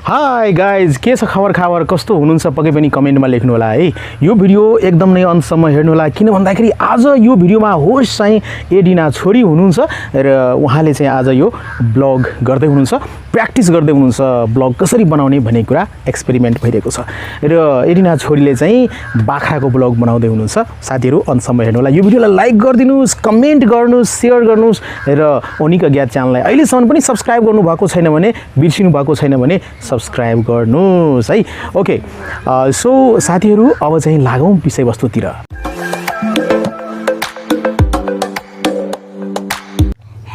Hi guys के छ खबर कस्तो हुनुहुन्छ पक्कै पनि कमेन्टमा लेख्नु होला है। यो भिडियो एकदम नै अन्तसम्म हेर्नु होला किन भन्दाखेरि आज यो भिडियोमा होस्ट चाहिँ एडिना छोरी हुनुहुन्छ र उहाँले चाहिँ आज यो ब्लग गर्दै हुनुहुन्छ, प्र्याक्टिस गर्दै हुनुहुन्छ ब्लग कसरी बनाउने भन्ने कुरा एक्सपेरिमेन्ट भइरहेको छ र एडिना छोरीले चाहिँ बाख्राको ब्लग बनाउँदै हुनुहुन्छ। साथीहरू अन्तसम्म हेर्नु होला। यो भिडियोलाई लाइक गरिदिनुस्, कमेन्ट गर्नुस्, सेयर गर्नुस् र ओनिक अज्ञात च्यानललाई अहिलेसम्म पनि सब्स्क्राइब गर्नुभएको छैन भने, बिर्सिनु भएको छैन भने सब्स्क्राइब गर्नुस् है। ओके सो साथीहरू अब चाहिँ लागौँ विषयवस्तुतिर।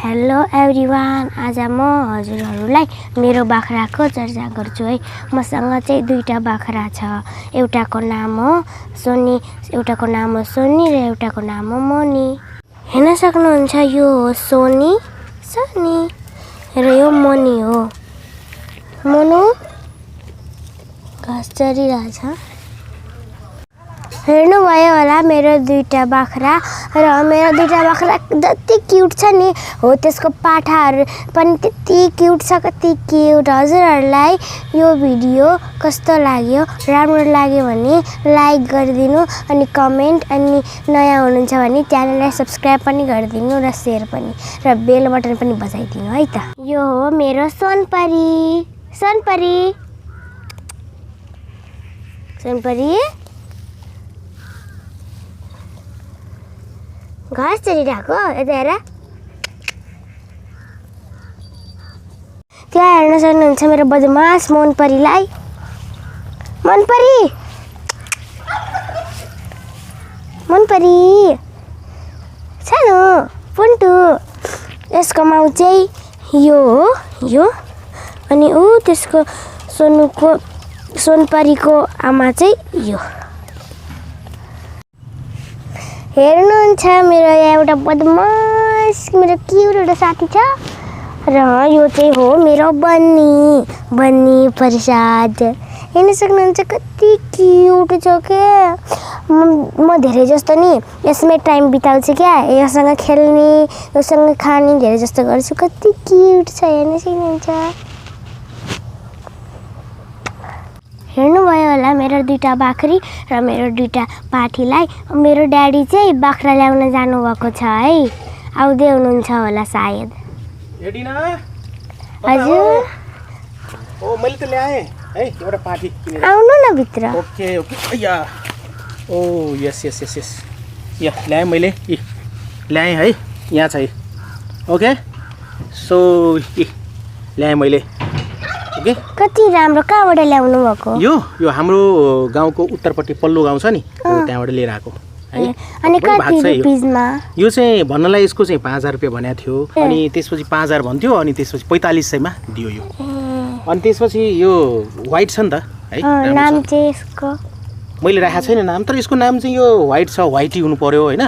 हेलो एभ्रिवान, आज म हजुरहरूलाई मेरो बाख्राको चर्चा गर्छु है। मसँग चाहिँ दुईटा बाख्रा छ। एउटाको नाम हो सोनी, एउटाको नाम हो सोनी र एउटाको नाम हो मोनी। हेर्न सक्नुहुन्छ यो हो सोनी र यो मोनी हो। मोनु घाँस चरिरहेछ। हेर्नुभयो होला मेरो दुईटा बाख्रा र मेरो दुईटा बाख्रा जति क्युट छ नि हो त्यसको पाठाहरू पनि त्यति क्युट छ, कति क्युट। हजुरहरूलाई यो भिडियो कस्तो लाग्यो, राम्रो लाग्यो भने लाइक गरिदिनु अनि कमेन्ट, अनि नयाँ हुनुहुन्छ भने च्यानललाई सब्स्क्राइब पनि गरिदिनु र सेयर पनि र बेल बटन पनि बजाइदिनु है त। यो हो मेरो सोनपरी। घाँस चरिरहेको यता हेर। त्यहाँ हेर्न सक्नुहुन्छ मेरो बदमास मनपरीलाई। मनपरी सानो पुन्टु। यसको माउ चाहिँ यो हो, यो। अनि ऊ त्यसको सोनपरीको आमा चाहिँ यो। हेर्नुहुन्छ मेरो एउटा बदमास, मेरो क्युट एउटा साथी छ र यो चाहिँ हो मेरो बन्नी प्रसाद। हेर्न सक्नुहुन्छ कति क्युट छ क्या। म धेरै जस्तो नि यसमै टाइम बिताउँछु क्या, योसँग खेल्ने, योसँग खाने धेरै जस्तो गर्छु। कति क्युट छ हेर्न सक्नुहुन्छ। हेर्नुभयो होला मेरो दुईटा बाख्री र मेरो दुईटा पाठीलाई। मेरो ड्याडी चाहिँ बाख्रा ल्याउन जानुभएको छ है, आउँदै हुनुहुन्छ होला सायद। एडिना हजुर। ओ मैले त ल्याएँ है एउटा पाठी किनेर। आउनु न भित्र। ओके या ओ यस या ल्याएँ मैले, ल्याएँ है, यहाँ छ। ओके सो ल्याएँ मैले। ओके कति राम्रो। कहाँबाट ल्याउनु भएको? यो हाम्रो गाउँको उत्तरपट्टि पल्लो गाउँ छ नि, त्यहाँबाट लिएर आएको है। अनि कति रुपिसमा? यो चाहिँ भन्नलाई यसको चाहिँ 5000 रुपियाँ भनेको थियो, अनि त्यसपछि 5000 भन्थ्यो, अनि त्यसपछि 4500मा दियो यो। अनि त्यसपछि यो व्हाइट छ नि त है। नाम चाहिँ यसको मैले राखेको छैन नाम, तर यसको नाम चाहिँ यो व्हाइट छ, व्हाइटी हुनु पर्यो होइन।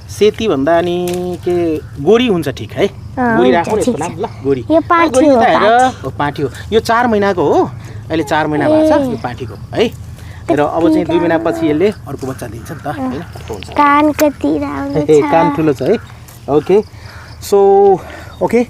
सेती भन्दा अनि के गोरी हुन्छ ठिक है। गोरी राख्नु यसको नाम ल, गोरी। यो पाठी हो, पाठी हो। यो 4 महिनाको हो, अहिले 4 महिना भएको छ यो पाठीको है। र अब चाहिँ 2 महिनापछि यसले अर्को बच्चा दिन्छ नि त हैन। कान कति राम्रो छ, कान ठुलो छ है। ओके सो ओके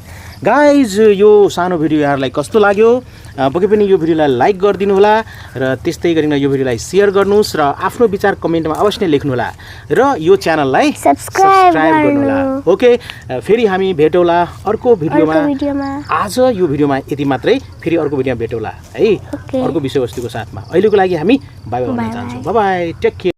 गाइज, यो सानो भिडियो यहाँहरूलाई कस्तो लाग्यो पक्कै पनि यो भिडियोलाई लाइक गरिदिनु होला र त्यस्तै गरिन यो भिडियोलाई सेयर गर्नुहोस् र आफ्नो विचार कमेन्टमा अवश्य नै लेख्नु होला र यो च्यानललाई सब्स्क्राइब गर्नु होला। ओके फेरि हामी भेटौँला अर्को भिडियोमा। आज यो भिडियोमा यति मात्रै, फेरि अर्को भिडियोमा भेटौँला है अर्को विषयवस्तुको साथमा। अहिलेको लागि हामी बाई बाई भन्न चाहन्छौँ। Bye bye, take care.